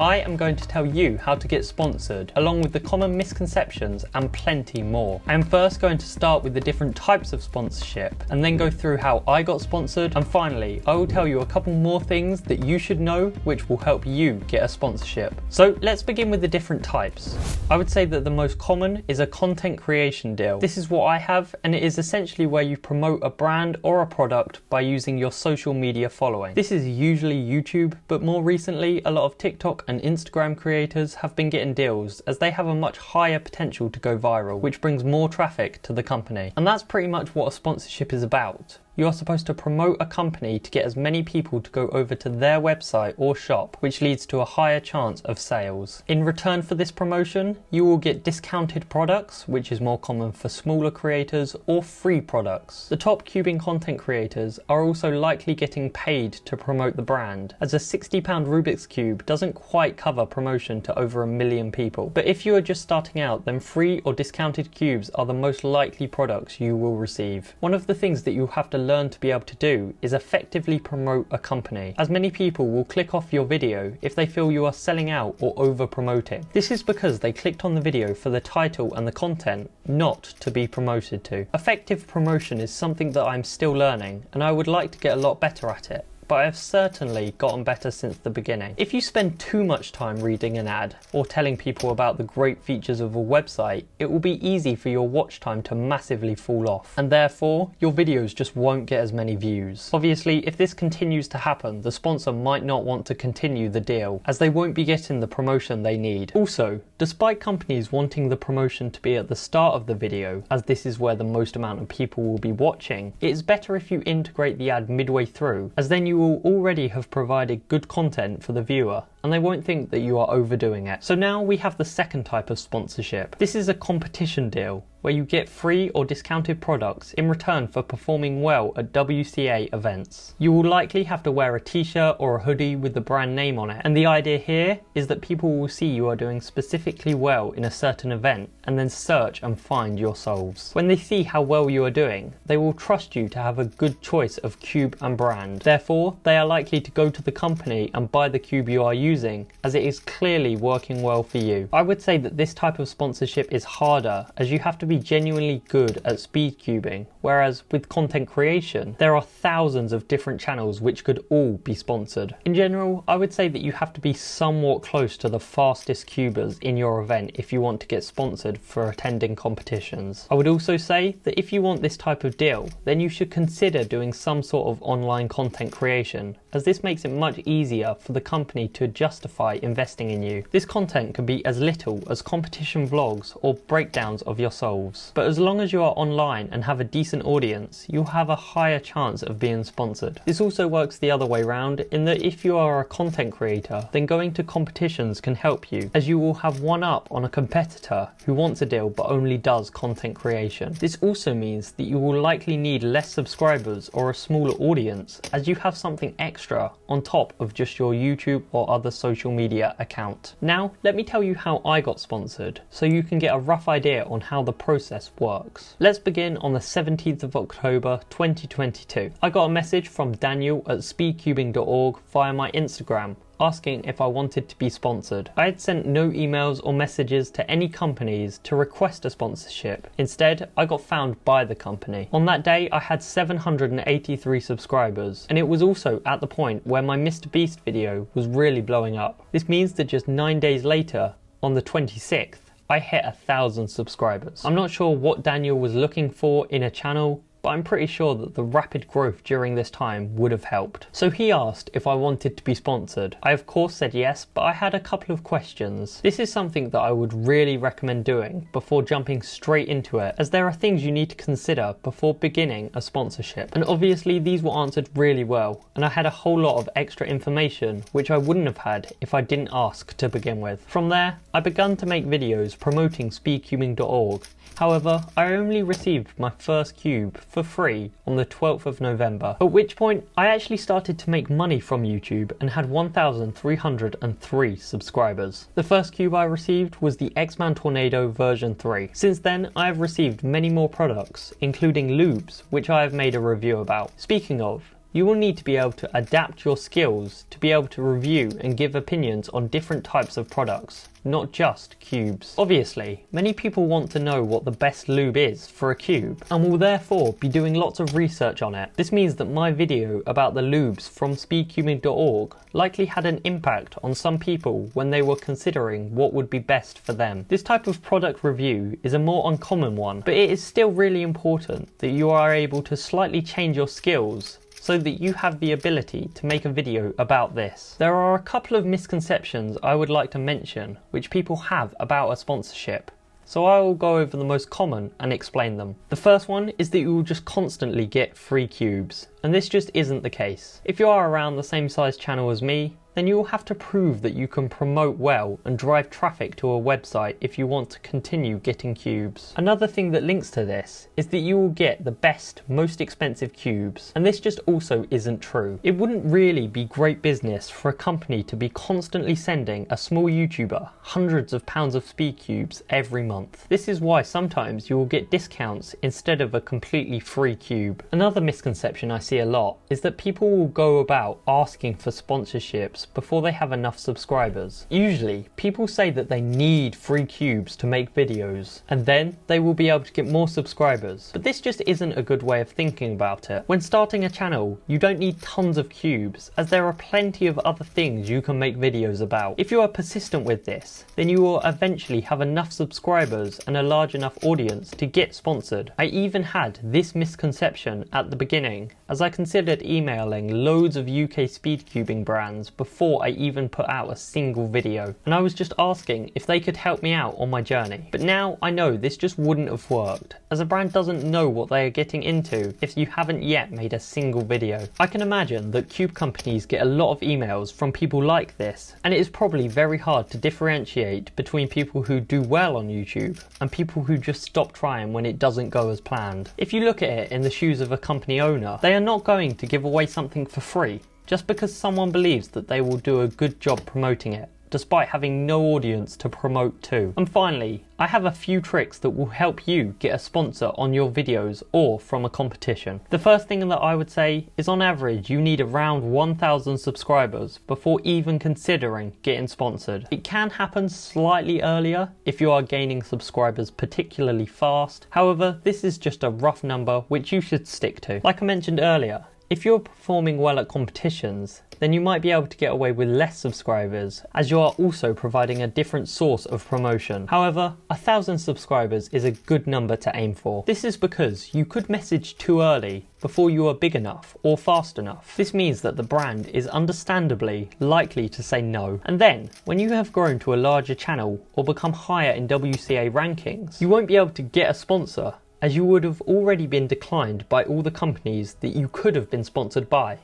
I am going to tell you how to get sponsored, along with the common misconceptions and plenty more. I am first going to start with the different types of sponsorship, and then go through how I got sponsored, and finally I will tell you a couple more things that you should know which will help you get a sponsorship. So let's begin with the different types. I would say that the most common is a content creation deal. This is what I have, and it is essentially where you promote a brand or a product by using your social media following. This is usually YouTube, but more recently a lot of TikTok and Instagram creators have been getting deals as they have a much higher potential to go viral, which brings more traffic to the company. And that's pretty much what a sponsorship is about. You are supposed to promote a company to get as many people to go over to their website or shop, which leads to a higher chance of sales. In return for this promotion, you will get discounted products, which is more common for smaller creators, or free products. The top cubing content creators are also likely getting paid to promote the brand, as a £60 Rubik's Cube doesn't quite cover promotion to over 1 million people. But if you are just starting out, then free or discounted cubes are the most likely products you will receive. One of the things that you have to learn to be able to do is effectively promote a company, as many people will click off your video if they feel you are selling out or over promoting. This is because they clicked on the video for the title and the content, not to be promoted to. Effective promotion is something that I'm still learning, and I would like to get a lot better at it, but I have certainly gotten better since the beginning. If you spend too much time reading an ad or telling people about the great features of a website, it will be easy for your watch time to massively fall off, and therefore your videos just won't get as many views. Obviously, if this continues to happen, the sponsor might not want to continue the deal, as they won't be getting the promotion they need. Also, despite companies wanting the promotion to be at the start of the video, as this is where the most amount of people will be watching, it is better if you integrate the ad midway through, as then you will already have provided good content for the viewer, and they won't think that you are overdoing it. So now we have the second type of sponsorship. This is a competition deal, where you get free or discounted products in return for performing well at WCA events. You will likely have to wear a t-shirt or a hoodie with the brand name on it, and the idea here is that people will see you are doing specifically well in a certain event and then search and find your solves. When they see how well you are doing, they will trust you to have a good choice of cube and brand. Therefore, they are likely to go to the company and buy the cube you are using, as it is clearly working well for you. I would say that this type of sponsorship is harder, as you have to be genuinely good at speed cubing, whereas with content creation, there are thousands of different channels which could all be sponsored. In general, I would say that you have to be somewhat close to the fastest cubers in your event if you want to get sponsored for attending competitions. I would also say that if you want this type of deal, then you should consider doing some sort of online content creation, as this makes it much easier for the company to justify investing in you. This content can be as little as competition vlogs or breakdowns of your solves, but as long as you are online and have a decent audience, you'll have a higher chance of being sponsored. This also works the other way round, in that if you are a content creator, then going to competitions can help you, as you will have one up on a competitor who wants a deal but only does content creation. This also means that you will likely need less subscribers or a smaller audience, as you have something extra on top of just your YouTube or other social media account. Now, let me tell you how I got sponsored, so you can get a rough idea on how the process works. Let's begin on the 17th of October 2022. I got a message from Daniel at speedcubing.org via my Instagram, asking if I wanted to be sponsored. I had sent no emails or messages to any companies to request a sponsorship. Instead, I got found by the company. On that day, I had 783 subscribers, and it was also at the point where my Mr. Beast video was really blowing up. This means that just 9 days later, on the 26th, I hit 1,000 subscribers. I'm not sure what Daniel was looking for in a channel, but I'm pretty sure that the rapid growth during this time would have helped. So he asked if I wanted to be sponsored. I of course said yes, but I had a couple of questions. This is something that I would really recommend doing before jumping straight into it, as there are things you need to consider before beginning a sponsorship. And obviously these were answered really well, and I had a whole lot of extra information which I wouldn't have had if I didn't ask to begin with. From there, I began to make videos promoting speedcubing.org. However, I only received my first cube for free on the 12th of November, at which point I actually started to make money from YouTube and had 1,303 subscribers. The first cube I received was the X-Man Tornado version 3. Since then, I have received many more products, including lubes, which I have made a review about. Speaking of, you will need to be able to adapt your skills to be able to review and give opinions on different types of products, not just cubes. Obviously, many people want to know what the best lube is for a cube and will therefore be doing lots of research on it. This means that my video about the lubes from speedcubing.org likely had an impact on some people when they were considering what would be best for them. This type of product review is a more uncommon one, but it is still really important that you are able to slightly change your skills so that you have the ability to make a video about this. There are a couple of misconceptions I would like to mention which people have about a sponsorship, so I will go over the most common and explain them. The first one is that you will just constantly get free cubes, and this just isn't the case. If you are around the same size channel as me, then you will have to prove that you can promote well and drive traffic to a website if you want to continue getting cubes. Another thing that links to this is that you will get the best, most expensive cubes, and this just also isn't true. It wouldn't really be great business for a company to be constantly sending a small YouTuber hundreds of pounds of speed cubes every month. This is why sometimes you will get discounts instead of a completely free cube. Another misconception I see a lot is that people will go about asking for sponsorships before they have enough subscribers. Usually, people say that they need free cubes to make videos, and then they will be able to get more subscribers. But this just isn't a good way of thinking about it. When starting a channel, you don't need tons of cubes, as there are plenty of other things you can make videos about. If you are persistent with this, then you will eventually have enough subscribers and a large enough audience to get sponsored. I even had this misconception at the beginning, as I considered emailing loads of UK speedcubing brands before I even put out a single video, and I was just asking if they could help me out on my journey. But now I know this just wouldn't have worked, as a brand doesn't know what they are getting into if you haven't yet made a single video. I can imagine that cube companies get a lot of emails from people like this, and it is probably very hard to differentiate between people who do well on YouTube and people who just stop trying when it doesn't go as planned. If you look at it in the shoes of a company owner, they are not going to give away something for free just because someone believes that they will do a good job promoting it, despite having no audience to promote to. And finally, I have a few tricks that will help you get a sponsor on your videos or from a competition. The first thing that I would say is, on average, you need around 1,000 subscribers before even considering getting sponsored. It can happen slightly earlier if you are gaining subscribers particularly fast. However, this is just a rough number which you should stick to. Like I mentioned earlier, if you're performing well at competitions, then you might be able to get away with less subscribers, as you are also providing a different source of promotion. However, 1,000 subscribers is a good number to aim for. This is because you could message too early before you are big enough or fast enough. This means that the brand is understandably likely to say no. And then, when you have grown to a larger channel or become higher in WCA rankings, you won't be able to get a sponsor, as you would have already been declined by all the companies that you could have been sponsored by.